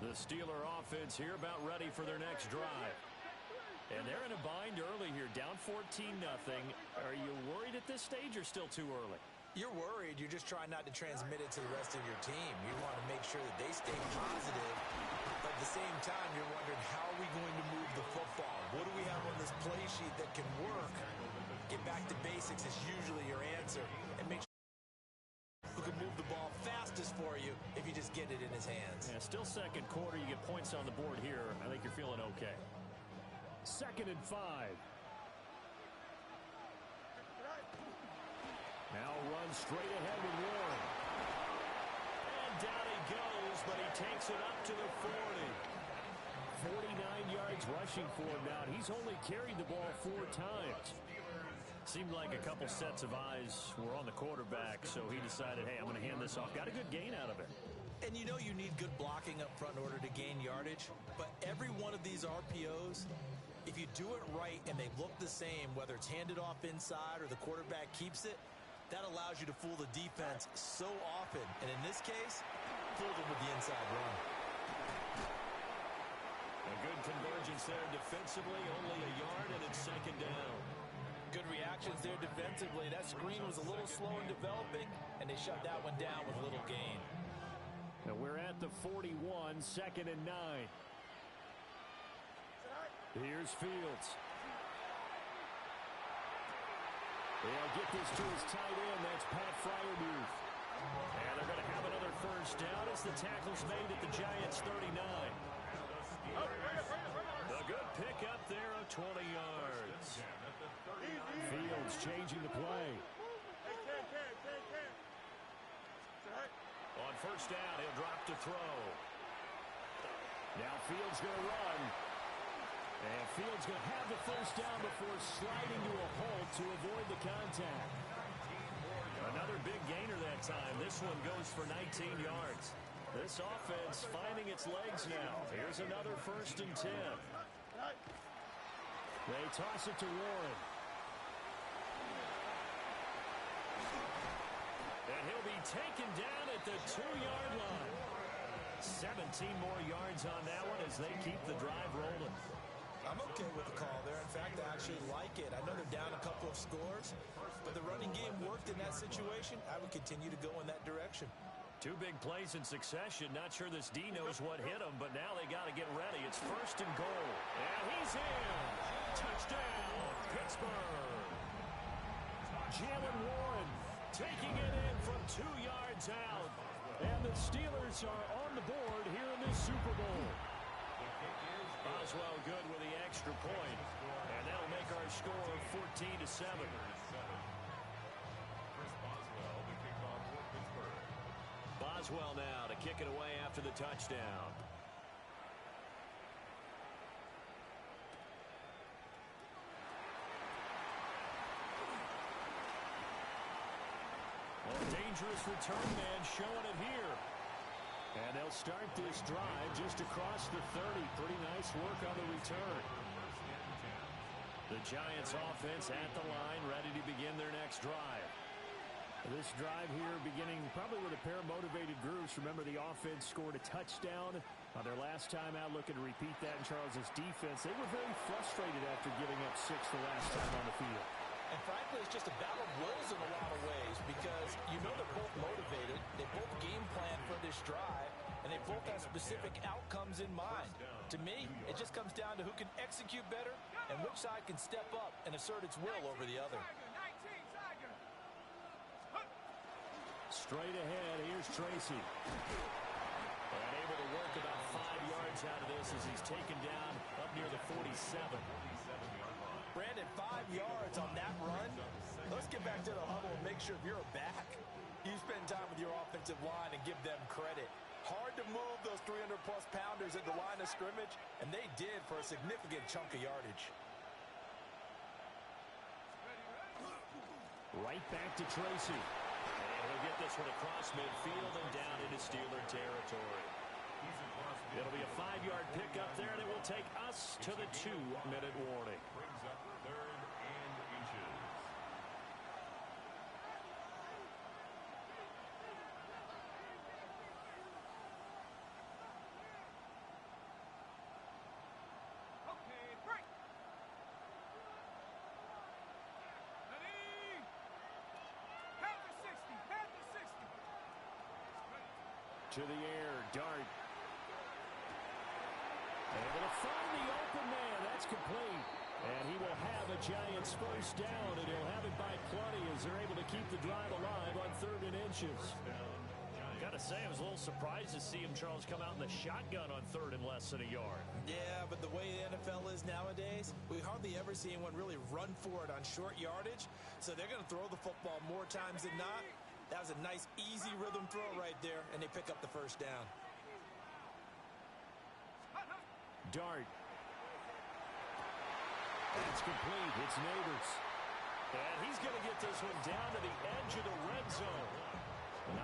The Steeler offense here about ready for their next drive. And they're in a bind early here, down 14-0. Are you worried at this stage or still too early? You're worried. You're just trying not to transmit it to the rest of your team. You want to make sure that they stay positive. But at the same time, you're wondering, how are we going to move the football? What do we have on this play sheet that can work? Get back to basics is usually your answer. And make sure who can move the ball fastest for you if you just get it in his hands. Yeah, still second quarter. You get points on the board here. I think you're feeling okay. 2nd and 5. Now runs straight ahead with Warren. And down he goes, but he takes it up to the 40. 49 yards rushing for him now. He's only carried the ball 4 times. Seemed like a couple sets of eyes were on the quarterback, so he decided, hey, I'm going to hand this off. Got a good gain out of it. And you know you need good blocking up front in order to gain yardage. But every one of these RPOs, if you do it right and they look the same, whether it's handed off inside or the quarterback keeps it, that allows you to fool the defense so often. And in this case, fool them with the inside run. A good convergence there defensively, only a yard, and it's 2nd down. Good reactions there defensively. That screen was a little slow in developing, and they shut that one down with little gain. Now we're at the 41, 2nd and 9. Here's Fields. They'll get this to his tight end. That's Pat Freiermuth. And they're going to have another first down as the tackle's made at the Giants' 39. A good pickup there of 20 yards. Fields changing the play. On first down, he'll drop to throw. Now Fields going to run. And Fields going to have the first down before sliding to a halt to avoid the contact. Another big gainer that time. This one goes for 19 yards. This offense finding its legs now. Here's another 1st and 10. They toss it to Warren. And he'll be taken down at the 2-yard line. 17 more yards on that one as they keep the drive rolling. I'm okay with the call there. In fact, I actually like it. I know they're down a couple of scores, but the running game worked in that situation. I would continue to go in that direction. 2 big plays in succession. Not sure this D knows what hit him, but now they got to get ready. It's 1st and goal. And he's in. Touchdown, Pittsburgh. Jaylen Warren taking it in from 2 yards out. And the Steelers are on the board here in this Super Bowl. Boswell good with the extra point, and that'll make our score 14-7. Boswell now to kick it away after the touchdown. Well, dangerous return man showing it here. And they'll start this drive just across the 30. Pretty nice work on the return. The Giants offense at the line, ready to begin their next drive. This drive here beginning probably with a pair of motivated groups. Remember, the offense scored a touchdown on their last time out. Looking to repeat that in Charles's defense. They were very frustrated after giving up 6 the last time on the field. And frankly, it's just a battle of wills in a lot of ways because you know they're both motivated. They both game plan for this drive, and they both have specific outcomes in mind. To me, it just comes down to who can execute better and which side can step up and assert its will over the other. Straight ahead, here's Tracy. And able to work about 5 yards out of this as he's taken down up near the 47. Brandon, 5 yards on that run. Let's get back to the huddle and make sure if you're a back, you spend time with your offensive line and give them credit. Hard to move those 300-plus pounders at the line of scrimmage, and they did for a significant chunk of yardage. Right back to Tracy. And he'll get this one across midfield and down into Steeler territory. It'll be a 5-yard pickup there, and it will take us to the 2-minute warning. Brings up 3rd and inches. To the air, Dart. Able to find the open man. That's complete. And he will have a Giants first down, and he'll have it by plenty as they're able to keep the drive alive on 3rd and inches. Gotta say, I was a little surprised to see him, Charles, come out in the shotgun on 3rd and less than a yard. Yeah, but the way the NFL is nowadays, we hardly ever see anyone really run for it on short yardage. So they're going to throw the football more times than not. That was a nice, easy rhythm throw right there, and they pick up the first down. Dart. That's complete. It's Neighbors. And he's going to get this one down to the edge of the red zone.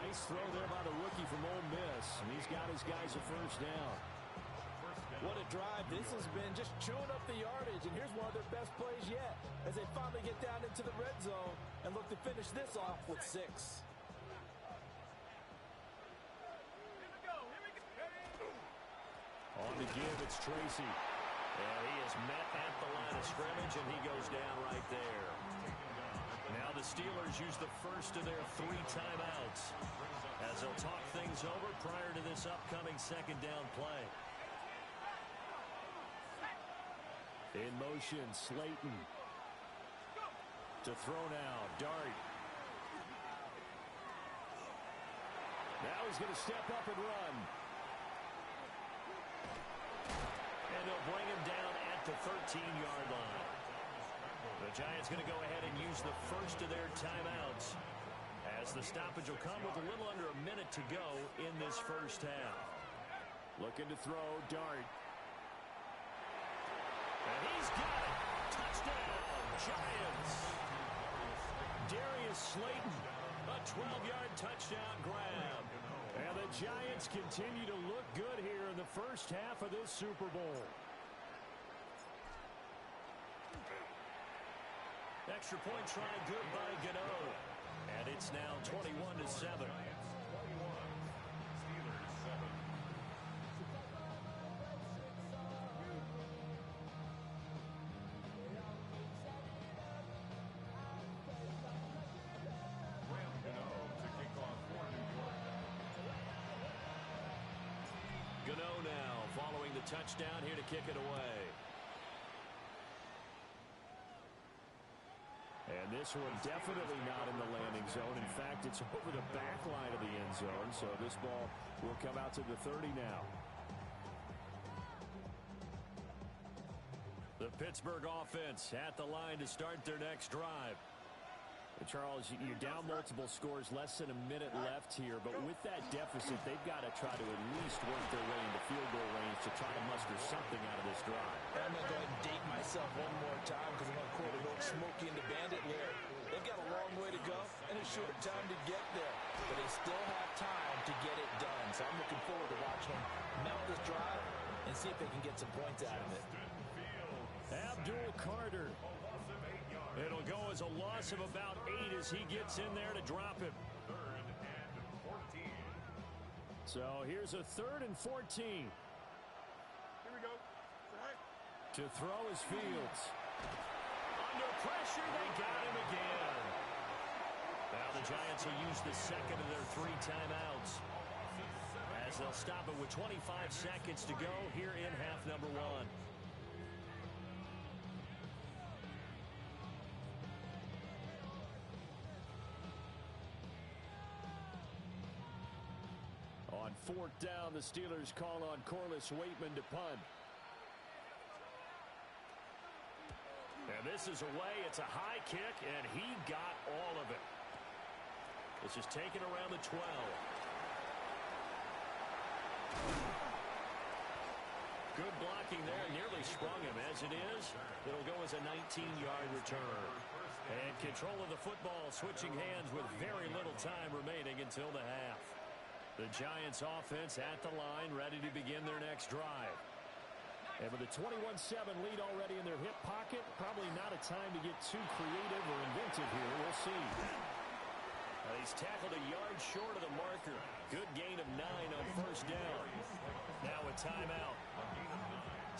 Nice throw there by the rookie from Ole Miss. And he's got his guys a first down. What a drive this has been, just chewing up the yardage. And here's one of their best plays yet as they finally get down into the red zone and look to finish this off with 6. On the give, it's Tracy. And he is met at the line of scrimmage, and he goes down right there. Now the Steelers use the first of their 3 timeouts as they'll talk things over prior to this upcoming 2nd down play. In motion, Slayton. To throw now, Dart. Now he's going to step up and run. And they'll bring him down at the 13-yard line. The Giants going to go ahead and use the first of their timeouts as the stoppage will come with a little under a minute to go in this first half. Looking to throw, Dart. And he's got it. Touchdown, Giants. Darius Slayton, a 12-yard touchdown grab. And the Giants continue to look good here in the first half of this Super Bowl. Extra point try good by Gano. And it's now 21-7. Gano now following the touchdown here to kick it away. And this one definitely not in the landing zone. In fact, it's over the back line of the end zone. So this ball will come out to the 30 now. The Pittsburgh offense at the line to start their next drive. And Charles, you're down multiple scores, less than a minute left here. But with that deficit, they've got to try to at least work their way into field goal range to try to muster something out of this drive. I'm going to go ahead and date myself one more time because I'm going to quote an old Smokey and the Bandit lyric. They've got a long way to go and a short time to get there. But they still have time to get it done. So I'm looking forward to watching them mount this drive and see if they can get some points out of it. Abdul Carter. It'll go as a loss of about 8 as he gets in there to drop him. 3rd and 14. So here's a 3rd and 14. Here we go. To throw is Fields. Under pressure, they got him again. Now the Giants will use the second of their 3 timeouts as they'll stop it with 25 seconds to go here in half number 1. On 4th down, the Steelers call on Corliss Waitman to punt. And this is away. It's a high kick, and he got all of it. This is taken around the 12. Good blocking there. Nearly sprung him. As it is, it'll go as a 19-yard return. And control of the football switching hands with very little time remaining until the half. The Giants offense at the line, ready to begin their next drive. And with a 21-7 lead already in their hip pocket, probably not a time to get too creative or inventive here. We'll see. He's tackled a yard short of the marker. Good gain of 9 on first down. Now a timeout.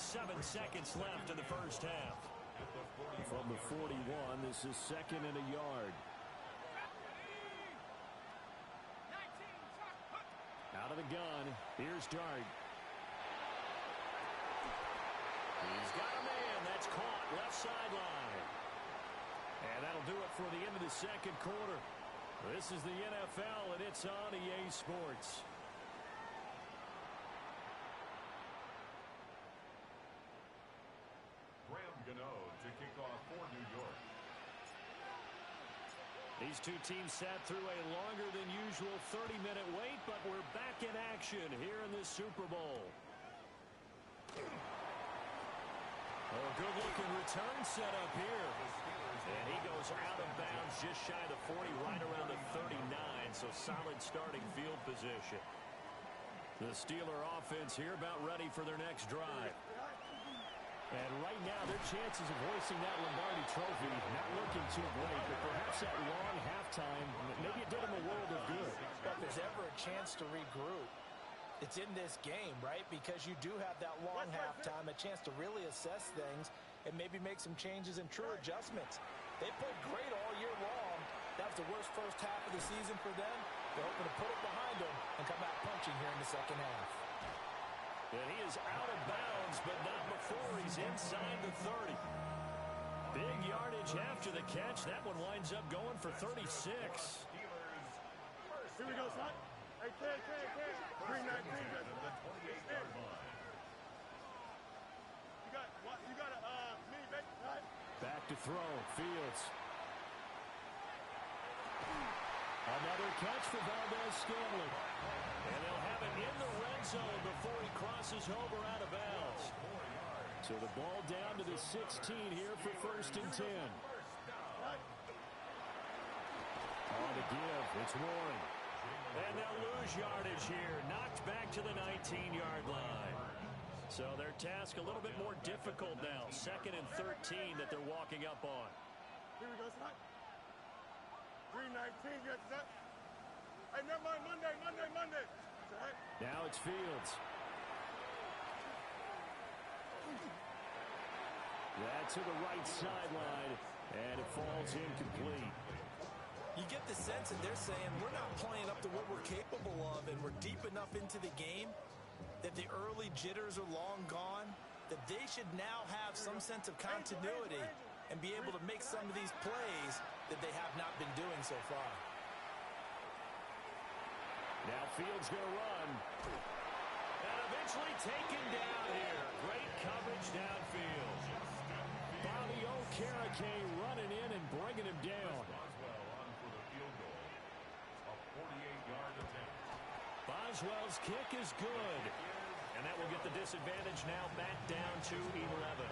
7 seconds left in the first half. From the 41, this is 2nd and a yard. Out Out of the gun, here's Dart. He's got a man. That's caught left sideline. And that'll do it for the end of the second quarter. This is the NFL, and it's on EA Sports. Graham Gano to kick off for New York. These two teams sat through a longer than usual 30-minute wait, but we're back in action here in this Super Bowl. Oh, good-looking return set up here. And he goes out of bounds just shy of the 40, right around the 39, so solid starting field position. The Steeler offense here about ready for their next drive. And right now, their chances of hoisting that Lombardi trophy not looking too great, but perhaps that long halftime, maybe it did them a world of good. If there's ever a chance to regroup, it's in this game, right? Because you do have that long halftime, a chance to really assess things and maybe make some changes and true adjustments. They played great all year long. That was the worst first half of the season for them. They're hoping to put it behind them and come out punching here in the second half. And he is out of bounds, but not before he's inside the 30. Big yardage after the catch. That one winds up going for 36. Here we go, son. Hey, K. 319. You got a mini back, right? Back to throw. Fields. Another catch for Valdez-Scantling. And they'll have it in the red zone before he crosses over out of bounds. So the ball down to the 16 here for 1st and 10. On the give, it's Warren. And they'll lose yardage here. Knocked back to the 19-yard line. So their task a little bit more difficult now. 2nd and 13 that they're walking up on. Here we go, son. 319, yes, sir. Hey, never mind, Monday. Now it's Fields. That's to the right sideline, and it falls incomplete. You get the sense that they're saying we're not playing up to what we're capable of, and we're deep enough into the game that the early jitters are long gone, that they should now have some sense of continuity and be able to make some of these plays that they have not been doing so far. Now Fields going to run. And eventually taken down here. Great coverage downfield. Bobby Okereke running in and bringing him down. Boswell's kick is good. And that will get the disadvantage now back down to 11.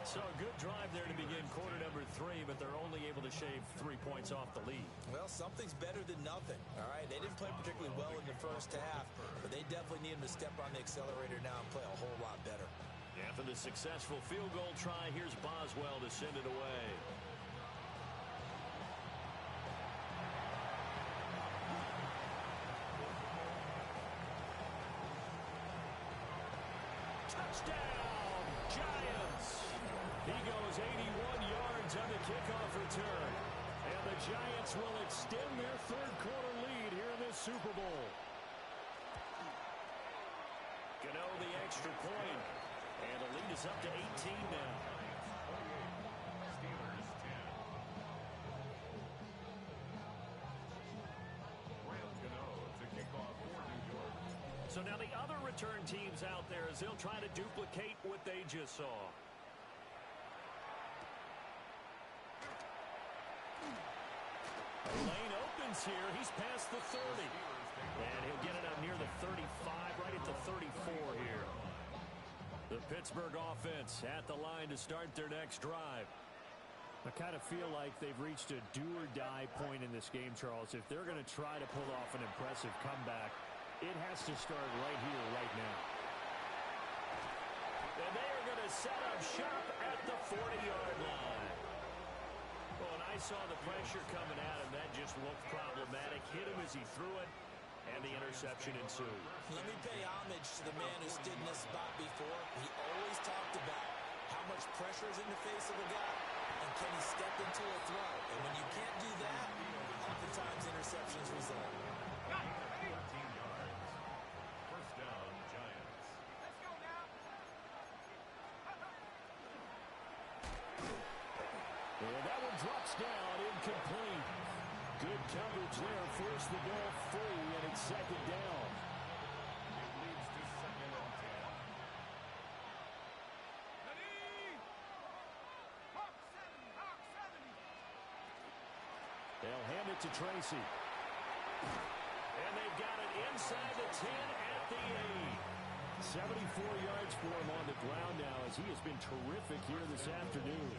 So a good drive there to begin quarter number 3, but they're only able to shave 3 points off the lead. Well, something's better than nothing, all right? They didn't play particularly well in the first half, but they definitely need them to step on the accelerator now and play a whole lot better. After the successful field goal try, here's Boswell to send it away. Touchdown, Giants! He goes 81 yards on the kickoff return. And the Giants will extend their third quarter lead here in this Super Bowl. Gano the extra point. And the lead is up to 18 now. So now the other return teams out there as they'll try to duplicate what they just saw. Lane opens here. He's past the 30. And he'll get it up near the 35, right at the 34 here. The Pittsburgh offense at the line to start their next drive. I kind of feel like they've reached a do-or-die point in this game, Charles. If they're going to try to pull off an impressive comeback, it has to start right here, right now. And they are going to set up shop at the 40-yard line. Well, when I saw the pressure coming at him, that just looked problematic. Hit him as he threw it, and the interception ensued. Let me pay homage to the man who stood in this spot before. He always talked about how much pressure is in the face of a guy, and can he step into a throw? And when you can't do that, oftentimes interceptions result. drops down, incomplete. Good coverage there, forced the ball free, and it's second down. It leads to second and 10. They'll hand it to Tracy. And they've got it inside the 10 at the 8. 74 yards for him on the ground now as he has been terrific here this afternoon.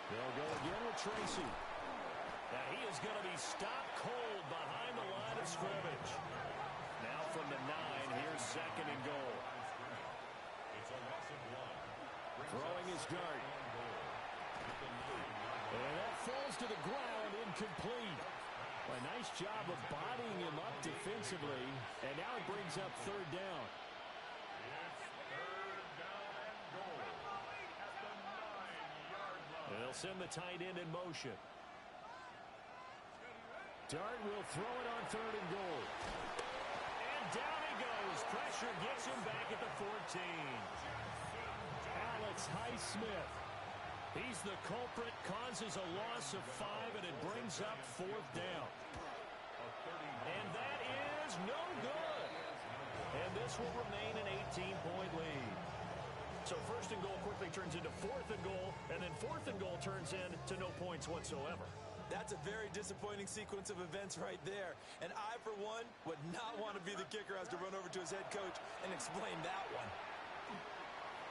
They'll go again with Tracy. Now he is going to be stopped cold behind the line of scrimmage. Now from the 9, here's second and goal. It's a loss of 1. Throwing his dart. And that falls to the ground, incomplete. A nice job of bodying him up defensively, and now it brings up third down. It's third down and goal at the 9-yard line. They'll send the tight end in motion. Dart will throw it on third and goal. And down he goes. Pressure gets him back at the 14. Alex Highsmith. He's the culprit, causes a loss of 5, and it brings up fourth down. And that is no good. And this will remain an 18-point lead. So first and goal quickly turns into fourth and goal, and then fourth and goal turns into no points whatsoever. That's a very disappointing sequence of events right there. And I, for one, would not want to be the kicker who has to run over to his head coach and explain that one.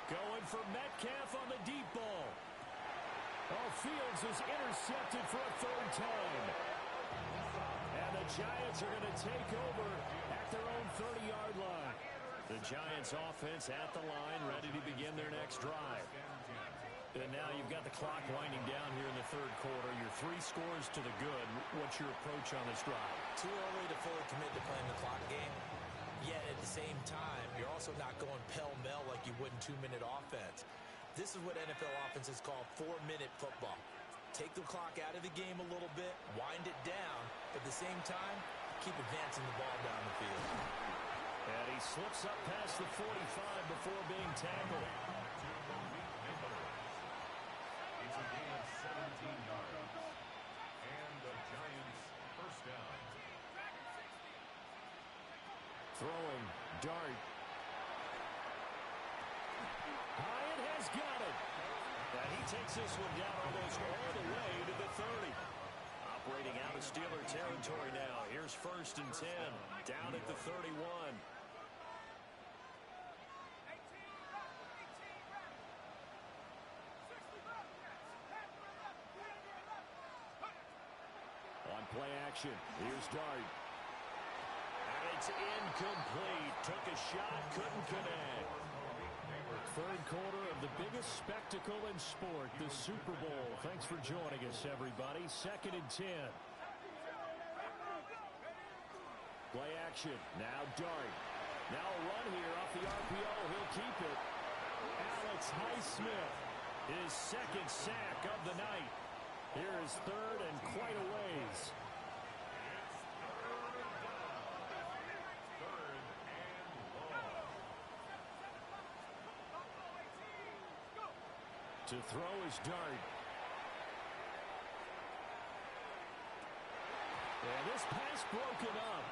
Going for Metcalf on the deep ball. Oh, Fields is intercepted for a third time. And the Giants are going to take over at their own 30-yard line. The Giants offense at the line, ready to begin their next drive. And now you've got the clock winding down here in the third quarter. Your 3 scores to the good. What's your approach on this drive? Too early to fully commit to playing the clock game. Yet at the same time, you're also not going pell-mell like you would in 2-minute offense. This is what NFL offenses call 4-minute football. Take the clock out of the game a little bit, wind it down, but at the same time, keep advancing the ball down the field. And he slips up past the 45 before being tackled. It's a gain of 17 yards. And the Giants first down. Throwing, Dart. Hyatt has got it. And he takes this one down almost all the way to the 30. Operating out of Steeler territory now. Here's first and 10. Down at the 31. On play action, here's Dart. And it's incomplete. Took a shot, couldn't connect. Third quarter of the biggest spectacle in sport, the Super Bowl. Thanks for joining us, everybody. Second and 10. Play action. Now Dart. Now a run here off the RPO. He'll keep it. Alex Highsmith, his second sack of the night. Here is third and quite a ways. To throw his Dart. And this pass broken up.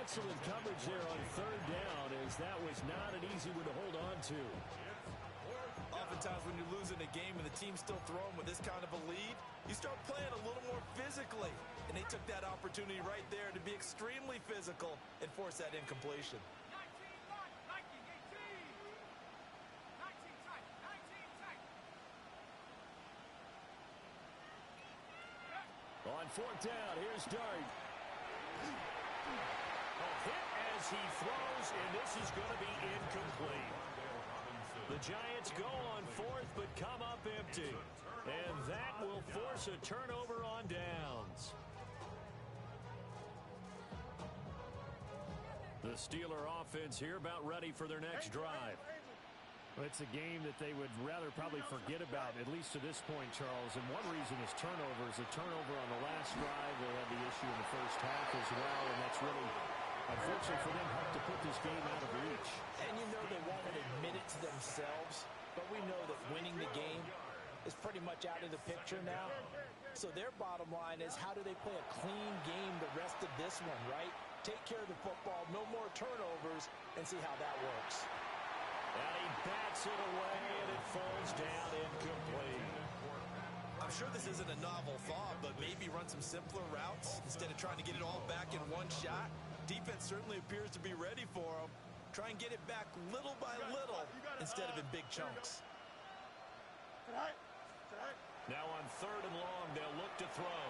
Excellent coverage there on third down, as that was not an easy one to hold on to. Oftentimes when you're losing a game and the team's still throwing with this kind of a lead, you start playing a little more physically. And they took that opportunity right there to be extremely physical and force that incompletion. On fourth down, here's Dart. A hit as he throws, and this is going to be incomplete. The Giants go on fourth, but come up empty. And that will force a turnover on downs. The Steeler offense here about ready for their next drive. Well, it's a game that they would rather probably forget about, at least to this point, Charles. And one reason is turnovers. A turnover on the last drive. They had the issue in the first half as well, and that's really unfortunately for them, helped to put this game out of reach. And you know they won't admit it to themselves, but we know that winning the game is pretty much out of the picture now. So their bottom line is, how do they play a clean game the rest of this one, right? Take care of the football, no more turnovers, and see how that works. And he bats it away, and it falls down incomplete. I'm sure this isn't a novel thought, but maybe run some simpler routes instead of trying to get it all back in one shot. Defense certainly appears to be ready for them. Try and get it back little by little instead of in big chunks. Now on 3rd and long, they'll look to throw.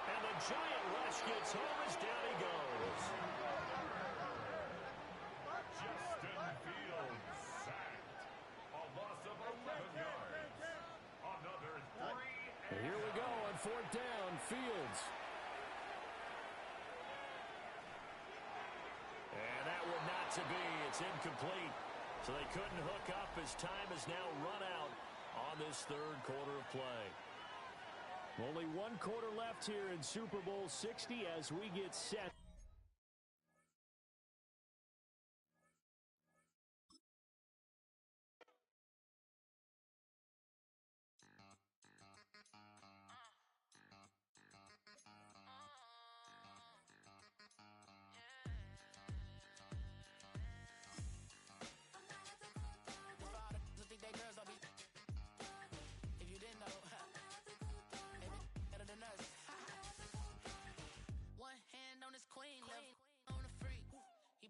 And the giant rush gets home as down he goes. Justin Fields sacked. A loss of 11 yards. Another 3. And here we go on 4th down, Fields. And that one not to be. It's incomplete. So they couldn't hook up as time is now run out on this 3rd quarter of play. Only 1 quarter left here in Super Bowl 60 as we get set.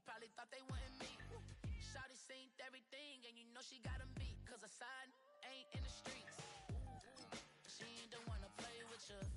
Probably thought they wouldn't meet. Shawty seen everything, and you know she got 'em beat. 'Cause her side ain't in the streets. She ain't the one to play with you.